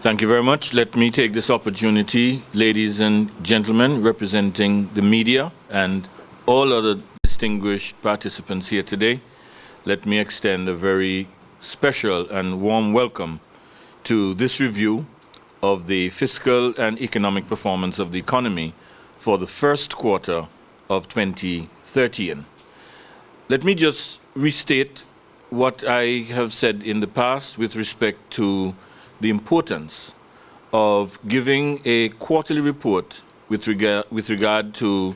Thank you very much. Let me take this opportunity, ladies and gentlemen, representing the media and all other distinguished participants here today. Let me extend a very special and warm welcome to this review of the fiscal and economic performance of the economy for the first quarter of 2013. Let me just restate what I have said in the past with respect to the importance of giving a quarterly report with regard to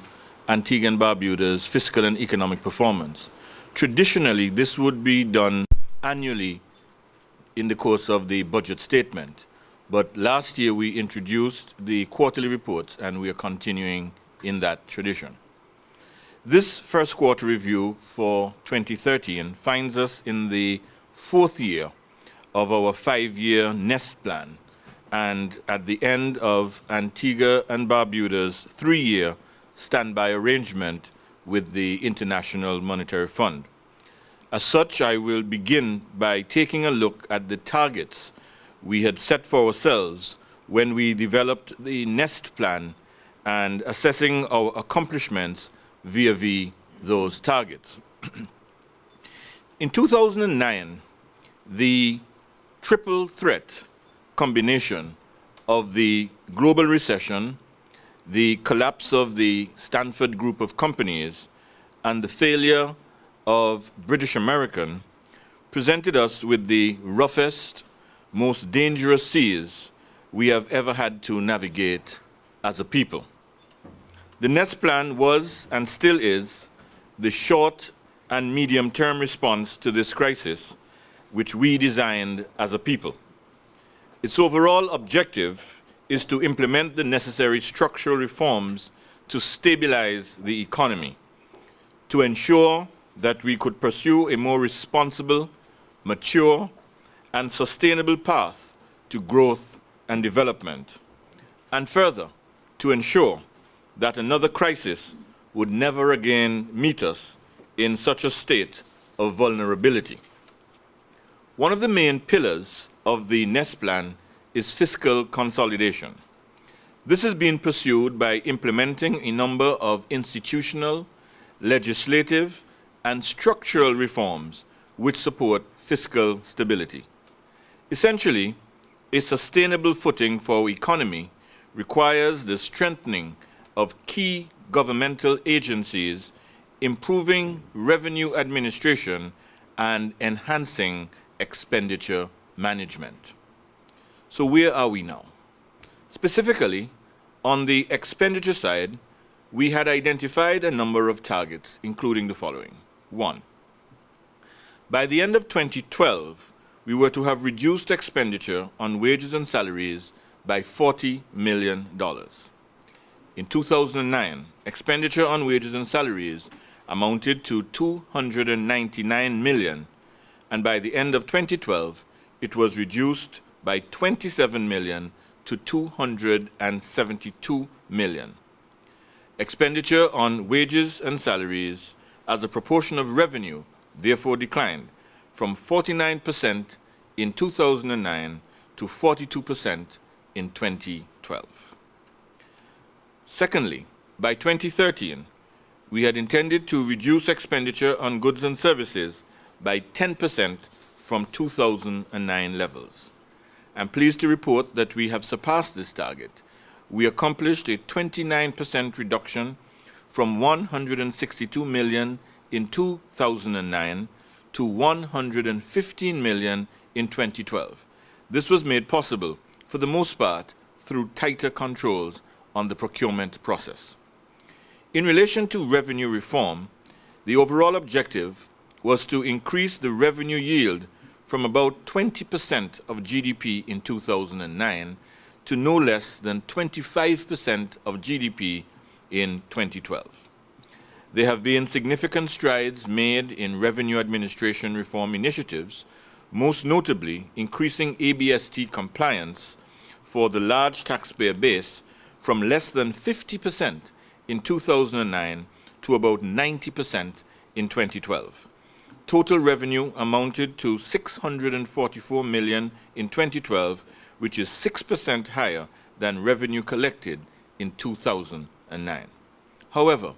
Antigua and Barbuda's fiscal and economic performance. Traditionally, this would be done annually in the course of the budget statement. But last year we introduced the quarterly reports, and we are continuing in that tradition. This first quarter review for 2013 finds us in the fourth year of our 5-year NEST plan, and at the end of Antigua and Barbuda's 3-year standby arrangement with the International Monetary Fund. As such, I will begin by taking a look at the targets we had set for ourselves when we developed the NEST plan and assessing our accomplishments vis-à-vis those targets. In 2009, the triple threat combination of the global recession, the collapse of the Stanford Group of companies, and the failure of British American presented us with the roughest, most dangerous seas we have ever had to navigate as a people. The NEST plan was and still is the short and medium-term response to this crisis, which we designed as a people. Its overall objective is to implement the necessary structural reforms to stabilize the economy, to ensure that we could pursue a more responsible, mature, and sustainable path to growth and development, and further, to ensure that another crisis would never again meet us in such a state of vulnerability. One of the main pillars of the NEST plan is fiscal consolidation. This has been pursued by implementing a number of institutional, legislative, and structural reforms which support fiscal stability. Essentially, a sustainable footing for our economy requires the strengthening of key governmental agencies, improving revenue administration, and enhancing expenditure management. So where are we now? Specifically, on the expenditure side, we had identified a number of targets, including the following. 1. By the end of 2012, we were to have reduced expenditure on wages and salaries by $40 million. In 2009, expenditure on wages and salaries amounted to $299 million, and by the end of 2012, it was reduced by $27 million to $272 million. Expenditure on wages and salaries as a proportion of revenue therefore declined from 49% in 2009 to 42% in 2012. Secondly, by 2013, we had intended to reduce expenditure on goods and services by 10% from 2009 levels. I'm pleased to report that we have surpassed this target. We accomplished a 29% reduction from $162 million in 2009 to $115 million in 2012. This was made possible, for the most part, through tighter controls on the procurement process. In relation to revenue reform, the overall objective was to increase the revenue yield from about 20% of GDP in 2009 to no less than 25% of GDP in 2012. There have been significant strides made in revenue administration reform initiatives, most notably increasing ABST compliance for the large taxpayer base from less than 50% in 2009 to about 90% in 2012. Total revenue amounted to $644 million in 2012, which is 6% higher than revenue collected in 2009. However,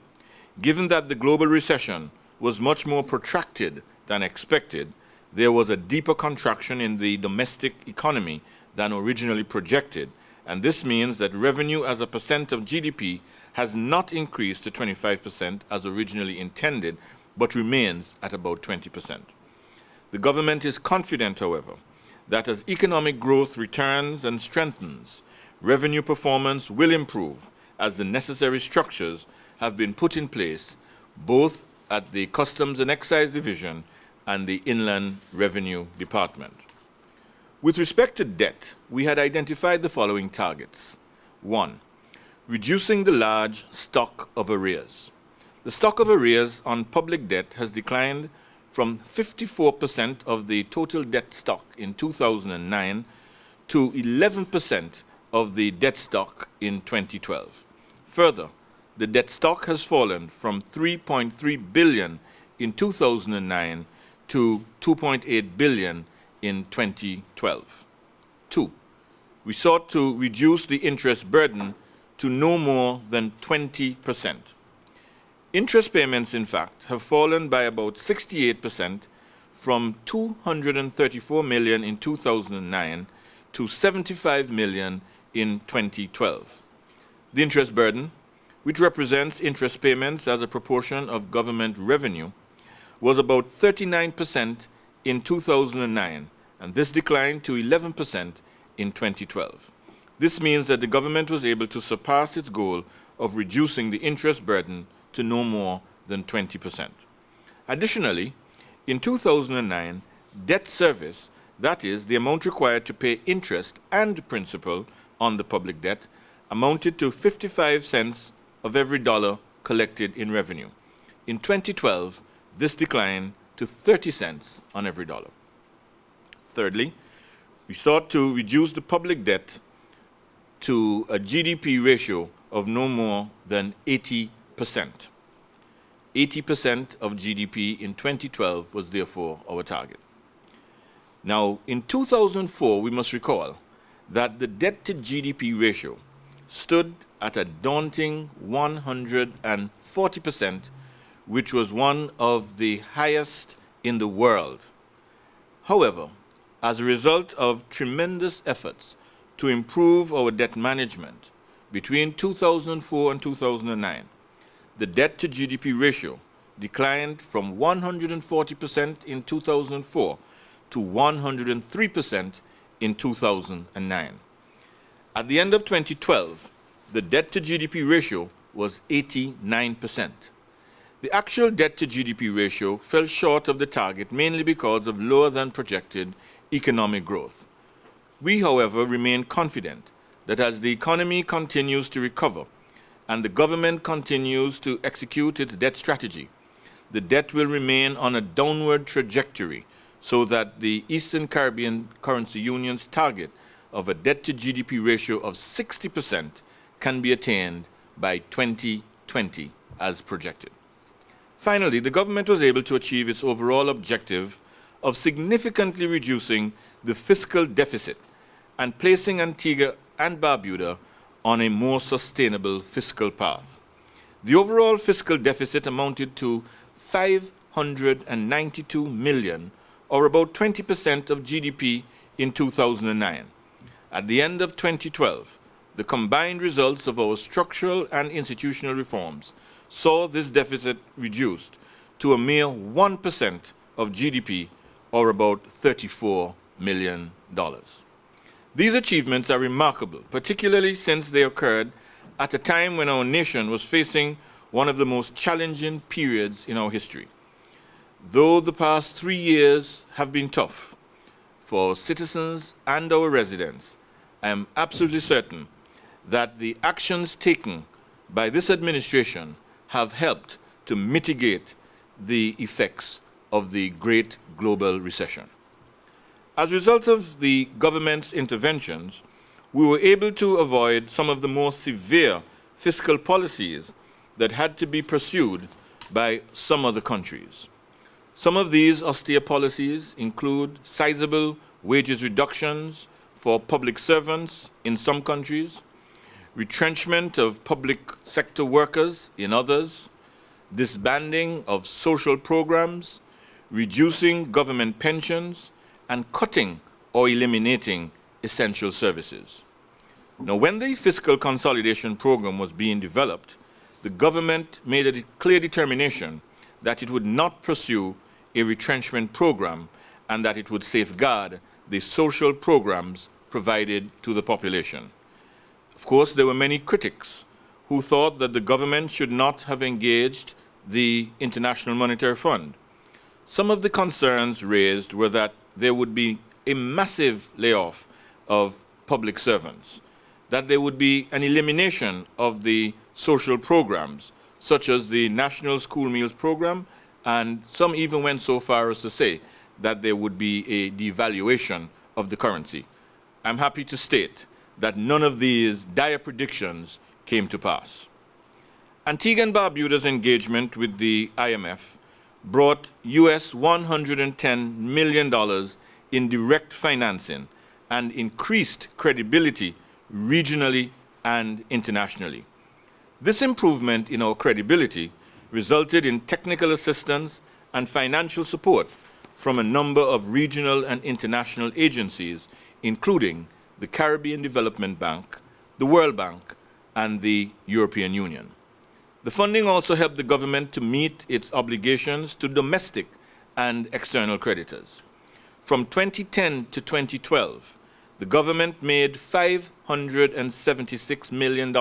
given that the global recession was much more protracted than expected, there was a deeper contraction in the domestic economy than originally projected, and this means that revenue as a percent of GDP has not increased to 25% as originally intended, but remains at about 20%. The government is confident, however, that as economic growth returns and strengthens, revenue performance will improve as the necessary structures have been put in place both at the Customs and Excise Division and the Inland Revenue Department. With respect to debt, we had identified the following targets. 1. Reducing the large stock of arrears. The stock of arrears on public debt has declined from 54% of the total debt stock in 2009 to 11% of the debt stock in 2012. Further, the debt stock has fallen from $3.3 billion in 2009 to $2.8 billion in 2012. 2. We sought to reduce the interest burden to no more than 20%. Interest payments, in fact, have fallen by about 68% from $234 million in 2009 to $75 million in 2012. The interest burden, which represents interest payments as a proportion of government revenue, was about 39% in 2009, and this declined to 11% in 2012. This means that the government was able to surpass its goal of reducing the interest burden to no more than 20%. Additionally, in 2009, debt service, that is, the amount required to pay interest and principal on the public debt, amounted to 55 cents of every dollar collected in revenue. In 2012, this declined to 30 cents on every dollar. Thirdly, we sought to reduce the public debt to a GDP ratio of no more than 80%. 80% of GDP in 2012 was therefore our target. Now, in 2004, we must recall that the debt to GDP ratio stood at a daunting 140%, which was one of the highest in the world. However, as a result of tremendous efforts to improve our debt management between 2004 and 2009, the debt to GDP ratio declined from 140% in 2004 to 103% in 2009. At the end of 2012, the debt to GDP ratio was 89%. The actual debt to GDP ratio fell short of the target mainly because of lower than projected economic growth. We, however, remain confident that as the economy continues to recover and the government continues to execute its debt strategy, the debt will remain on a downward trajectory so that the Eastern Caribbean Currency Union's target of a debt to GDP ratio of 60% can be attained by 2020 as projected. Finally, the government was able to achieve its overall objective of significantly reducing the fiscal deficit and placing Antigua and Barbuda on a more sustainable fiscal path. The overall fiscal deficit amounted to $592 million, or about 20% of GDP in 2009. At the end of 2012, the combined results of our structural and institutional reforms saw this deficit reduced to a mere 1% of GDP, or about $34 million. These achievements are remarkable, particularly since they occurred at a time when our nation was facing one of the most challenging periods in our history. Though the past 3 years have been tough for our citizens and our residents, I am absolutely certain that the actions taken by this administration have helped to mitigate the effects of the great global recession. As a result of the government's interventions, we were able to avoid some of the more severe fiscal policies that had to be pursued by some other countries. Some of these austere policies include sizable wages reductions for public servants in some countries, retrenchment of public sector workers in others, disbanding of social programs, reducing government pensions, and cutting or eliminating essential services. Now, when the Fiscal Consolidation Program was being developed, the government made a clear determination that it would not pursue a retrenchment program and that it would safeguard the social programs provided to the population. Of course, there were many critics who thought that the government should not have engaged the International Monetary Fund. Some of the concerns raised were that there would be a massive layoff of public servants, that there would be an elimination of the social programs, such as the National School Meals Program, and some even went so far as to say that there would be a devaluation of the currency. I'm happy to state that none of these dire predictions came to pass. Antigua and Barbuda's engagement with the IMF brought US $110 million in direct financing and increased credibility regionally and internationally. This improvement in our credibility resulted in technical assistance and financial support from a number of regional and international agencies, including the Caribbean Development Bank, the World Bank, and the European Union. The funding also helped the government to meet its obligations to domestic and external creditors. From 2010 to 2012, the government made $576 million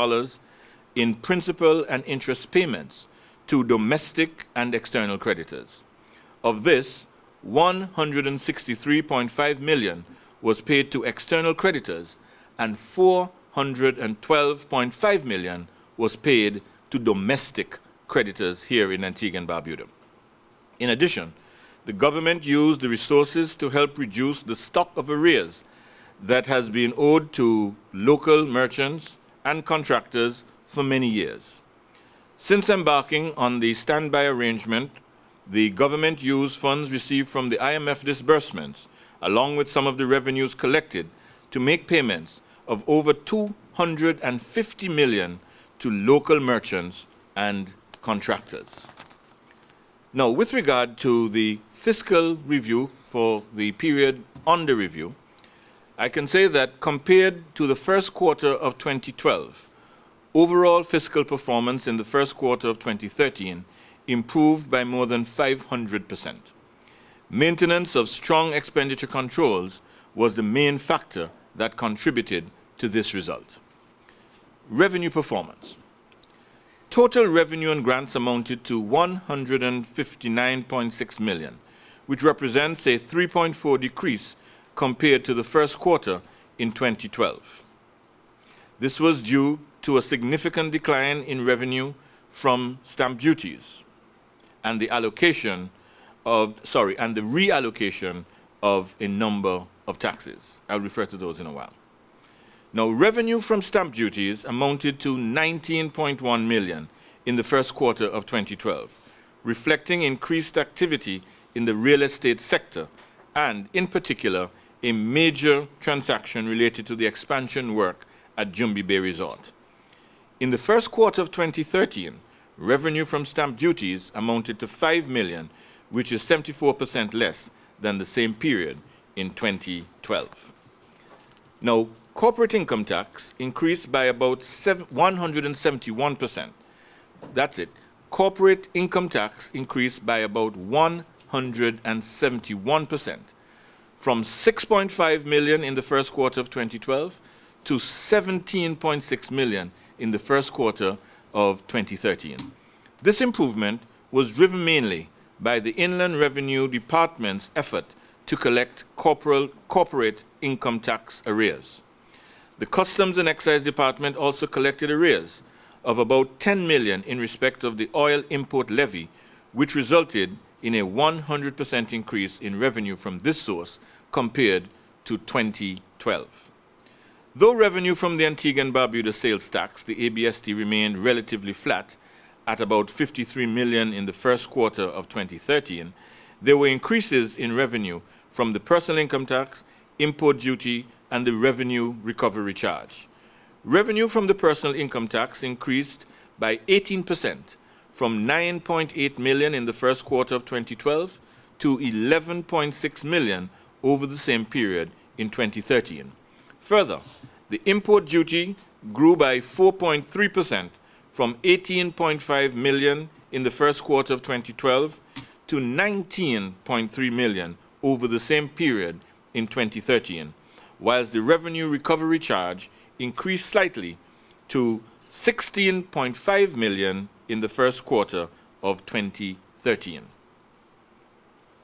in principal and interest payments to domestic and external creditors. Of this, $163.5 million was paid to external creditors and $412.5 million was paid to domestic creditors here in Antigua and Barbuda. In addition, the government used the resources to help reduce the stock of arrears that has been owed to local merchants and contractors for many years. Since embarking on the standby arrangement, the government used funds received from the IMF disbursements, along with some of the revenues collected, to make payments of over $250 million to local merchants and contractors. Now, with regard to the fiscal review for the period under review, I can say that compared to the first quarter of 2012, overall fiscal performance in the first quarter of 2013 improved by more than 500%. Maintenance of strong expenditure controls was the main factor that contributed to this result. Revenue performance. Total revenue and grants amounted to $159.6 million, which represents a 3.4% decrease compared to the first quarter in 2012. This was due to a significant decline in revenue from stamp duties and the reallocation of a number of taxes. I'll refer to those in a while. Now, revenue from stamp duties amounted to $19.1 million in the first quarter of 2012, reflecting increased activity in the real estate sector and, in particular, a major transaction related to the expansion work at Jumbi Bay Resort. In the first quarter of 2013, revenue from stamp duties amounted to $5 million, which is 74% less than the same period in 2012. Now, corporate income tax increased by about 171%. That's it. Corporate income tax increased by about 171%, from $6.5 million in the first quarter of 2012 to $17.6 million in the first quarter of 2013. This improvement was driven mainly by the Inland Revenue Department's effort to collect corporate income tax arrears. The Customs and Excise Department also collected arrears of about $10 million in respect of the oil import levy, which resulted in a 100% increase in revenue from this source compared to 2012. Though revenue from the Antigua and Barbuda sales tax, the ABST, remained relatively flat at about $53 million in the first quarter of 2013, there were increases in revenue from the personal income tax, import duty, and the revenue recovery charge. Revenue from the personal income tax increased by 18% from 9.8 million in the first quarter of 2012 to 11.6 million over the same period in 2013. Further, the import duty grew by 4.3% from 18.5 million in the first quarter of 2012 to 19.3 million over the same period in 2013, whilst the revenue recovery charge increased slightly to 16.5 million in the first quarter of 2013.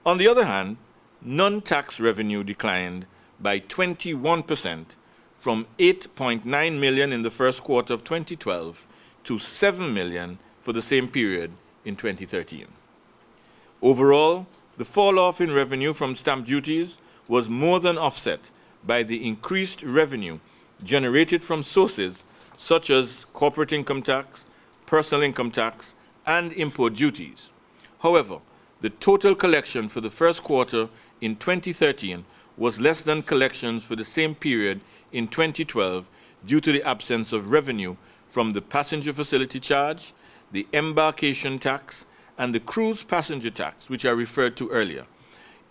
On the other hand, non-tax revenue declined by 21% from 8.9 million in the first quarter of 2012 to 7 million for the same period in 2013. Overall, the fall-off in revenue from stamp duties was more than offset by the increased revenue generated from sources such as corporate income tax, personal income tax, and import duties. However, the total collection for the first quarter in 2013 was less than collections for the same period in 2012 due to the absence of revenue from the passenger facility charge, the embarkation tax, and the cruise passenger tax, which I referred to earlier.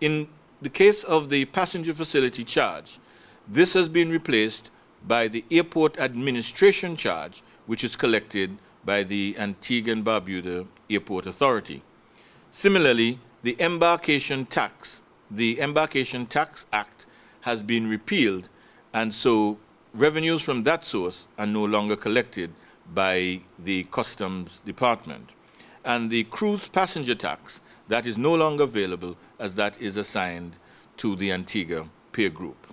In the case of the passenger facility charge, this has been replaced by the airport administration charge, which is collected by the Antigua and Barbuda Airport Authority. Similarly, the Embarkation Tax Act has been repealed, and so revenues from that source are no longer collected by the Customs Department. And the cruise passenger tax, that is no longer available as that is assigned to the Antigua peer group.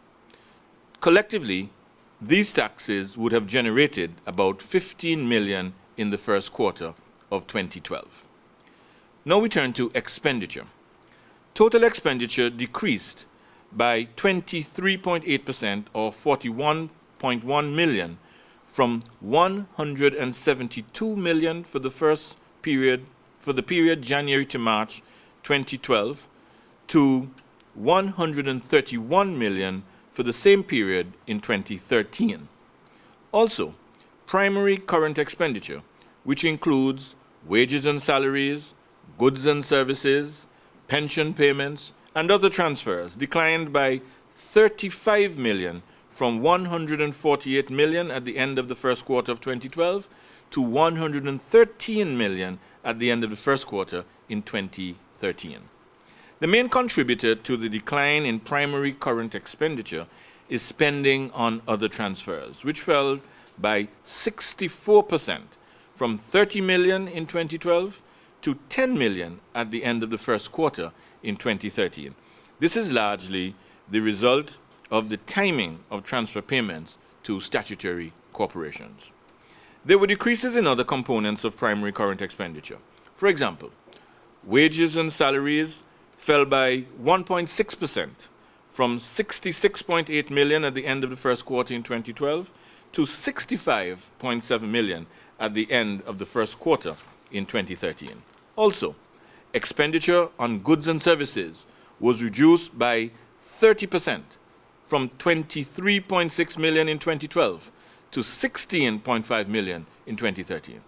Collectively, these taxes would have generated about 15 million in the first quarter of 2012. Now we turn to expenditure. Total expenditure decreased by 23.8% or 41.1 million from 172 million for the period January to March 2012 to 131 million for the same period in 2013. Also, primary current expenditure, which includes wages and salaries, goods and services, pension payments, and other transfers, declined by 35 million from 148 million at the end of the first quarter of 2012 to 113 million at the end of the first quarter in 2013. The main contributor to the decline in primary current expenditure is spending on other transfers, which fell by 64% from 30 million in 2012 to 10 million at the end of the first quarter in 2013. This is largely the result of the timing of transfer payments to statutory corporations. There were decreases in other components of primary current expenditure. For example, wages and salaries fell by 1.6% from 66.8 million at the end of the first quarter in 2012 to 65.7 million at the end of the first quarter in 2013. Also, expenditure on goods and services was reduced by 30% from 23.6 million in 2012 to 16.5 million in 2013.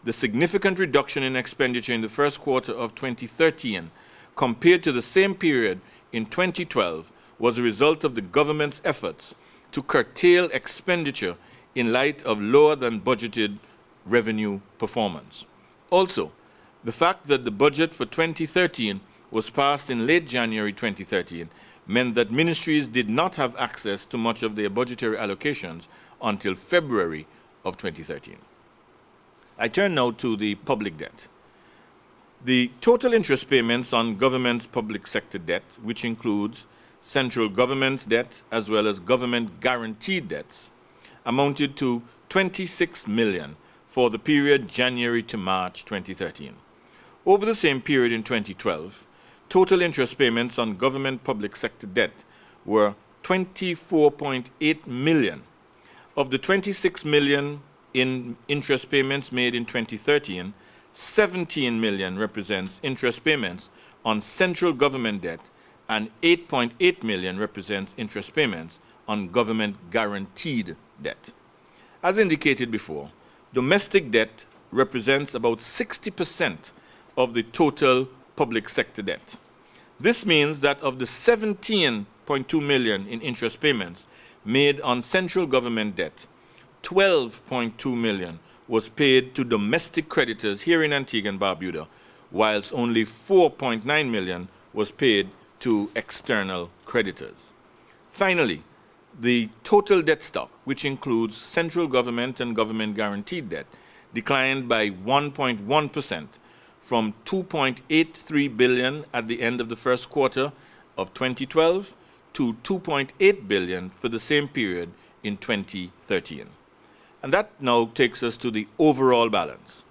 The significant reduction in expenditure in the first quarter of 2013 compared to the same period in 2012 was a result of the government's efforts to curtail expenditure in light of lower than budgeted revenue performance. Also, the fact that the budget for 2013 was passed in late January 2013 meant that ministries did not have access to much of their budgetary allocations until February of 2013. I turn now to the public debt. The total interest payments on government's public sector debt, which includes central government's debt as well as government guaranteed debts, amounted to 26 million for the period January to March 2013. Over the same period in 2012, total interest payments on government public sector debt were 24.8 million. Of the 26 million in interest payments made in 2013, 17 million represents interest payments on central government debt and 8.8 million represents interest payments on government-guaranteed debt. As indicated before, domestic debt represents about 60% of the total public sector debt. This means that of the 17.2 million in interest payments made on central government debt, 12.2 million was paid to domestic creditors here in Antigua and Barbuda, whilst only 4.9 million was paid to external creditors. Finally, the total debt stock, which includes central government and government guaranteed debt, declined by 1.1% from 2.83 billion at the end of the first quarter of 2012 to 2.8 billion for the same period in 2013. And that now takes us to the overall balance.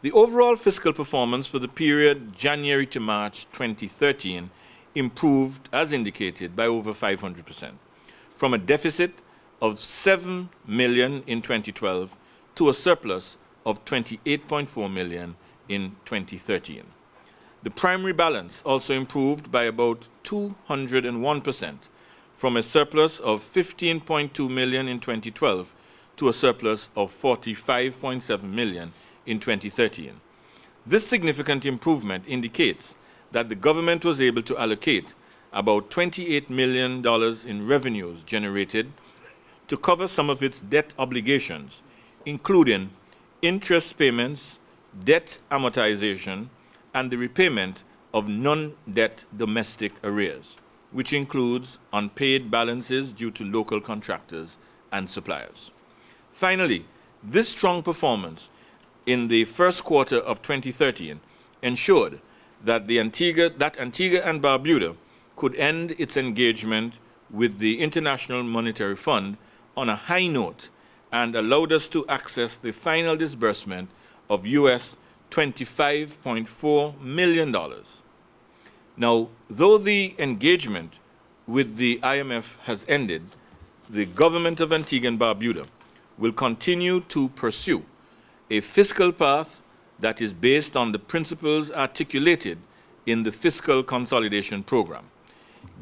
The overall fiscal performance for the period January to March 2013 improved, as indicated, by over 500%, from a deficit of 7 million in 2012 to a surplus of 28.4 million in 2013. The primary balance also improved by about 201%, from a surplus of 15.2 million in 2012 to a surplus of 45.7 million in 2013. This significant improvement indicates that the government was able to allocate about $28 million in revenues generated to cover some of its debt obligations, including interest payments, debt amortization, and the repayment of non-debt domestic arrears, which includes unpaid balances due to local contractors and suppliers. Finally, this strong performance in the first quarter of 2013 ensured that Antigua and Barbuda could end its engagement with the International Monetary Fund on a high note and allowed us to access the final disbursement of US $25.4 million. Now, though the engagement with the IMF has ended, the government of Antigua and Barbuda will continue to pursue a fiscal path that is based on the principles articulated in the Fiscal Consolidation Program.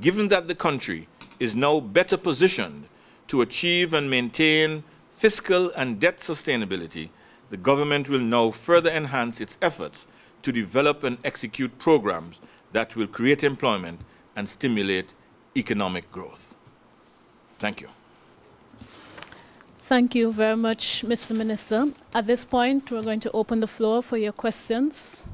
Given that the country is now better positioned to achieve and maintain fiscal and debt sustainability, the government will now further enhance its efforts to develop and execute programs that will create employment and stimulate economic growth. Thank you. Thank you very much, Mr. Minister. At this point, we're going to open the floor for your questions.